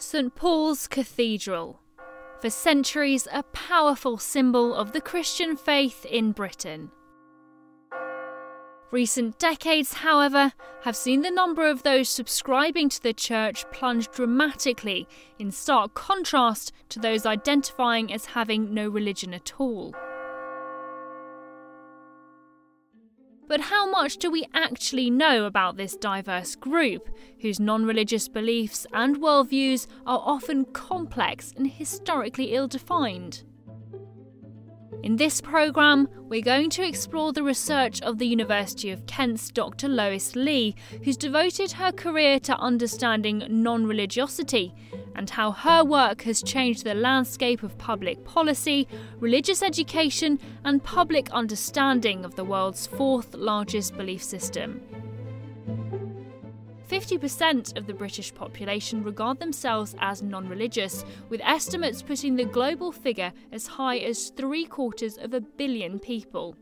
St Paul's Cathedral, for centuries a powerful symbol of the Christian faith in Britain. Recent decades, however, have seen the number of those subscribing to the church plunge dramatically, in stark contrast to those identifying as having no religion at all. But how much do we actually know about this diverse group, whose non-religious beliefs and worldviews are often complex and historically ill-defined? In this programme, we're going to explore the research of the University of Kent's Dr Lois Lee, who's devoted her career to understanding non-religiosity, and how her work has changed the landscape of public policy, religious education and public understanding of the world's fourth largest belief system. 50% of the British population regard themselves as non-religious, with estimates putting the global figure as high as 750 million people.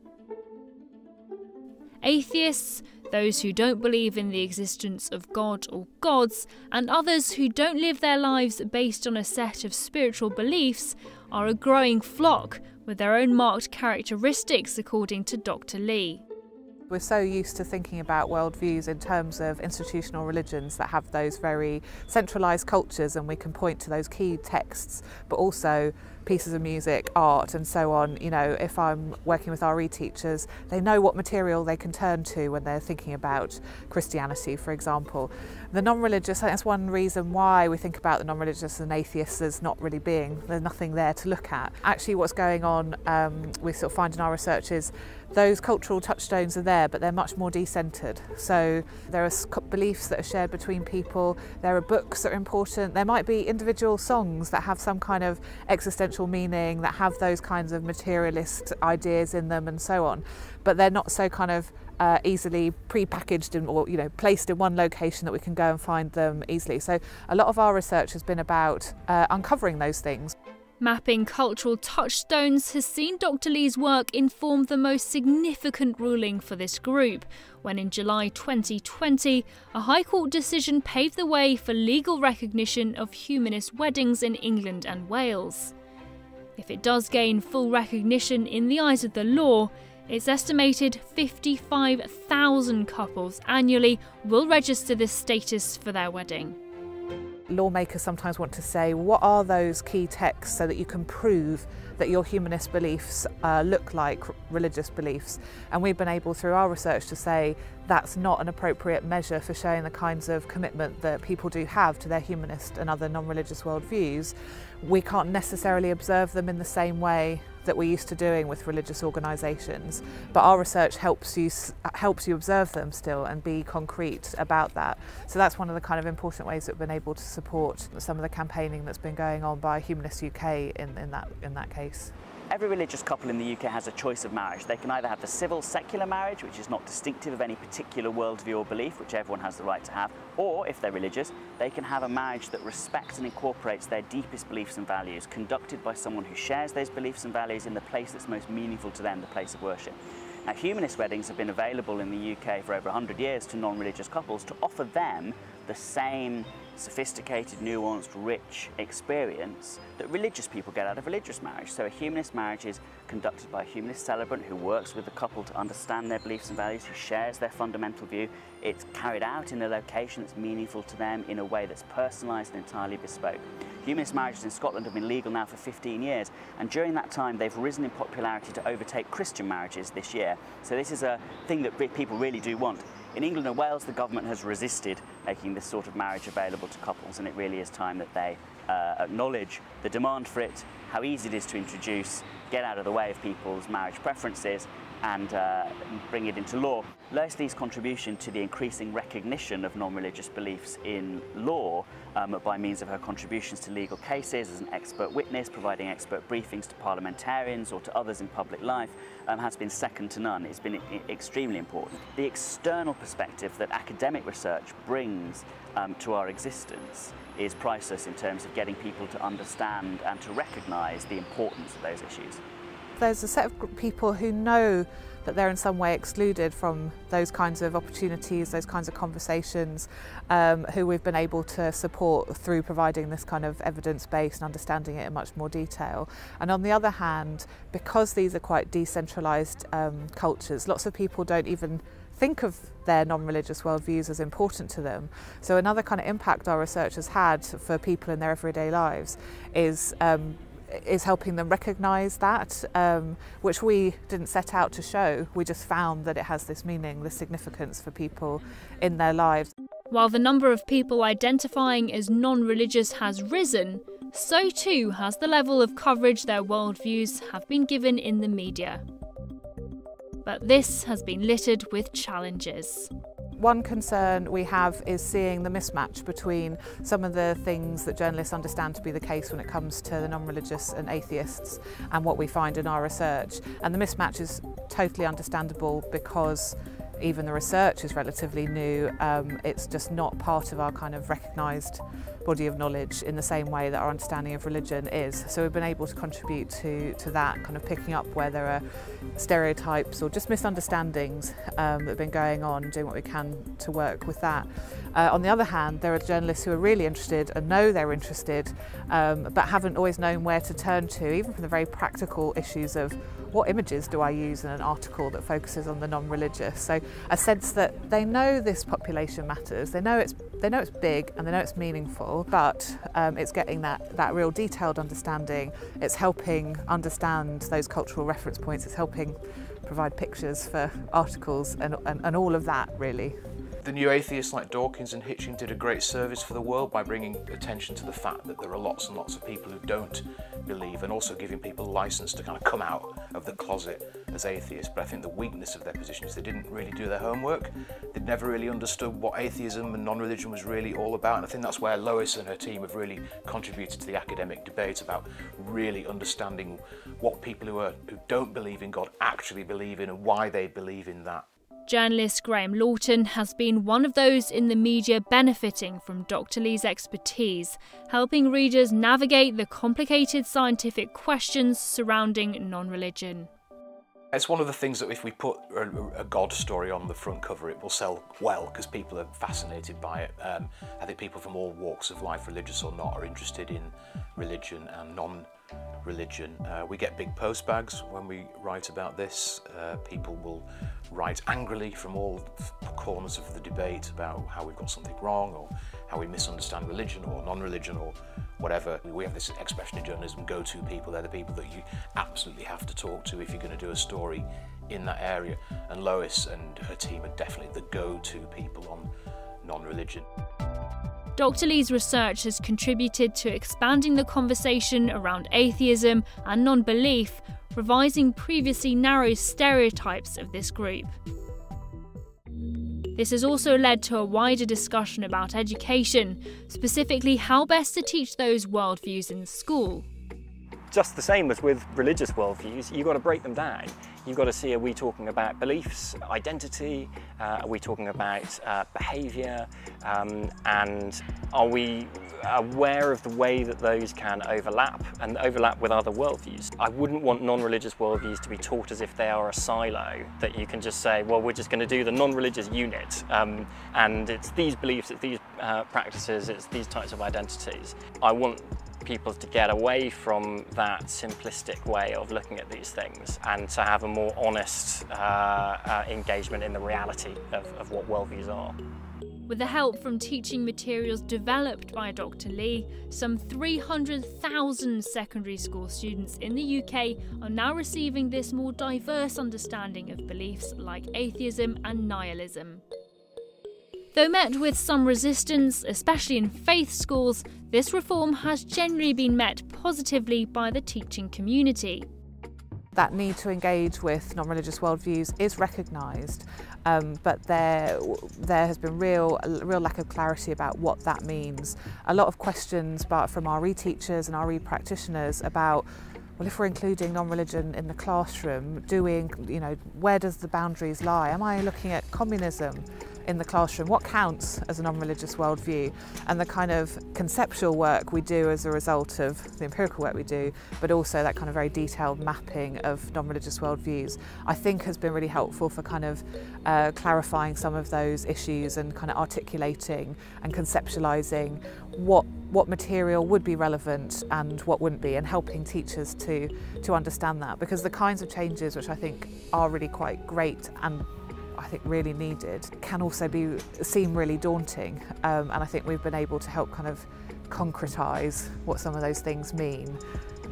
Atheists, those who don't believe in the existence of God or gods, and others who don't live their lives based on a set of spiritual beliefs, are a growing flock with their own marked characteristics, according to Dr Lee. We're so used to thinking about worldviews in terms of institutional religions that have those very centralised cultures, and we can point to those key texts, but also pieces of music, art and so on. You know, if I'm working with RE teachers, they know what material they can turn to when they're thinking about Christianity, for example. The non-religious, that's one reason why we think about the non-religious and atheists as not really being, there's nothing there to look at. Actually what's going on, we sort of find in our research is those cultural touchstones are there, but they're much more decentered. So there are beliefs that are shared between people, there are books that are important, there might be individual songs that have some kind of existential meaning, that have those kinds of materialist ideas in them and so on, but they're not so kind of easily pre-packaged or placed in one location that we can go and find them easily. So a lot of our research has been about uncovering those things. Mapping cultural touchstones has seen Dr Lee's work inform the most significant ruling for this group, when in July 2020, a High Court decision paved the way for legal recognition of humanist weddings in England and Wales. If it does gain full recognition in the eyes of the law, it's estimated 55,000 couples annually will register this status for their wedding. Lawmakers sometimes want to say, what are those key texts so that you can prove that your humanist beliefs look like religious beliefs? And we've been able through our research to say that's not an appropriate measure for showing the kinds of commitment that people do have to their humanist and other non-religious worldviews. We can't necessarily observe them in the same way that we're used to doing with religious organisations, but our research helps you observe them still and be concrete about that. So that's one of the kind of important ways that we've been able to support some of the campaigning that's been going on by Humanist UK in that case. Every religious couple in the UK has a choice of marriage. They can either have the civil secular marriage, which is not distinctive of any particular worldview or belief, which everyone has the right to have, or if they're religious, they can have a marriage that respects and incorporates their deepest beliefs and values, conducted by someone who shares those beliefs and values in the place that's most meaningful to them, the place of worship. Now, humanist weddings have been available in the UK for over 100 years to non-religious couples to offer them the same sophisticated, nuanced, rich experience that religious people get out of religious marriage. So a humanist marriage is conducted by a humanist celebrant who works with the couple to understand their beliefs and values, who shares their fundamental view. It's carried out in a location that's meaningful to them in a way that's personalised and entirely bespoke. Humanist marriages in Scotland have been legal now for 15 years, and during that time they've risen in popularity to overtake Christian marriages this year. So this is a thing that people really do want. In England and Wales, the government has resisted making this sort of marriage available to couples, and it really is time that they acknowledge the demand for it, how easy it is to introduce, get out of the way of people's marriage preferences, and bring it into law. Lois Lee's contribution to the increasing recognition of non-religious beliefs in law by means of her contributions to legal cases as an expert witness, providing expert briefings to parliamentarians or to others in public life, has been second to none. It's been extremely important. The external perspective that academic research brings to our existence is priceless in terms of getting people to understand and to recognise the importance of those issues. there's a set of people who know that they're in some way excluded from those kinds of opportunities, those kinds of conversations, who we've been able to support through providing this kind of evidence-based and understanding it in much more detail. And on the other hand, because these are quite decentralised cultures, lots of people don't even think of their non-religious worldviews as important to them. So another kind of impact our research has had for people in their everyday lives is helping them recognise that, which we didn't set out to show. We just found that it has this meaning, this significance for people in their lives. While the number of people identifying as non-religious has risen, so too has the level of coverage their worldviews have been given in the media. But this has been littered with challenges. One concern we have is seeing the mismatch between some of the things that journalists understand to be the case when it comes to the non-religious and atheists and what we find in our research. And the mismatch is totally understandable because even the research is relatively new. It's just not part of our kind of recognised body of knowledge in the same way that our understanding of religion is. So we've been able to contribute to that, kind of picking up where there are stereotypes or just misunderstandings that have been going on, doing what we can to work with that. On the other hand, there are journalists who are really interested and know they're interested, but haven't always known where to turn to, even for the very practical issues of what images do I use in an article that focuses on the non-religious. So a sense that they know this population matters, they know it's big and they know it's meaningful, but it's getting that real detailed understanding. It's helping understand those cultural reference points. It's helping provide pictures for articles and all of that, really. The new atheists like Dawkins and Hitching did a great service for the world by bringing attention to the fact that there are lots and lots of people who don't believe, and also giving people license to kind of come out of the closet as atheists. But I think the weakness of their position is they didn't really do their homework. They'd never really understood what atheism and non-religion was really all about, and I think that's where Lois and her team have really contributed to the academic debate about really understanding what people who don't believe in God actually believe in and why they believe in that. Journalist Graham Lawton has been one of those in the media benefiting from Dr Lee's expertise, helping readers navigate the complicated scientific questions surrounding non-religion. It's one of the things that if we put a God story on the front cover, it will sell well because people are fascinated by it. I think people from all walks of life, religious or not, are interested in religion and non-religion. We get big post bags when we write about this. People will write angrily from all corners of the debate about how we've got something wrong or how we misunderstand religion or non-religion or whatever. We have this expression in journalism, go-to people. They're the people that you absolutely have to talk to if you're going to do a story in that area. And Lois and her team are definitely the go-to people on non-religion. Dr Lee's research has contributed to expanding the conversation around atheism and non-belief, revising previously narrow stereotypes of this group. This has also led to a wider discussion about education, specifically how best to teach those worldviews in school. Just the same as with religious worldviews, you've got to break them down. You've got to see, are we talking about beliefs, identity, are we talking about behaviour, and are we aware of the way that those can overlap and overlap with other worldviews. I wouldn't want non-religious worldviews to be taught as if they are a silo, that you can just say, well, we're just going to do the non-religious unit, and it's these beliefs, it's these practices, it's these types of identities. I want people to get away from that simplistic way of looking at these things and to have a more honest engagement in the reality of what worldviews are. With the help from teaching materials developed by Dr Lee, some 300,000 secondary school students in the UK are now receiving this more diverse understanding of beliefs like atheism and nihilism. Though met with some resistance, especially in faith schools, this reform has generally been met positively by the teaching community. That need to engage with non-religious worldviews is recognised, but there has been a real lack of clarity about what that means. A lot of questions from our teachers and our practitioners about, well, if we're including non-religion in the classroom, where does the boundaries lie? Am I looking at communism? in the classroom, what counts as a non-religious worldview, and the kind of conceptual work we do as a result of the empirical work we do, but also that kind of very detailed mapping of non-religious worldviews, I think has been really helpful for kind of clarifying some of those issues and kind of articulating and conceptualising what material would be relevant and what wouldn't be, and helping teachers to understand that, because the kinds of changes which I think are really quite great and I think really needed can also seem really daunting, and I think we've been able to help kind of concretise what some of those things mean,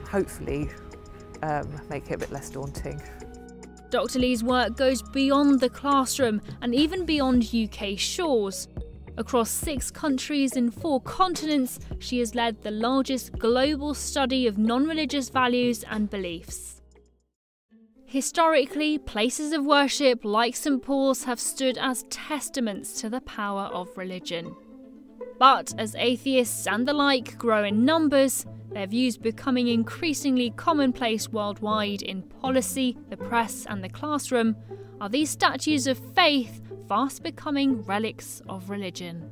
hopefully make it a bit less daunting. Dr Lee's work goes beyond the classroom and even beyond UK shores. Across 6 countries in 4 continents, she has led the largest global study of non-religious values and beliefs. Historically, places of worship like St Paul's have stood as testaments to the power of religion. But as atheists and the like grow in numbers, their views becoming increasingly commonplace worldwide in policy, the press and the classroom, are these statues of faith fast becoming relics of religion.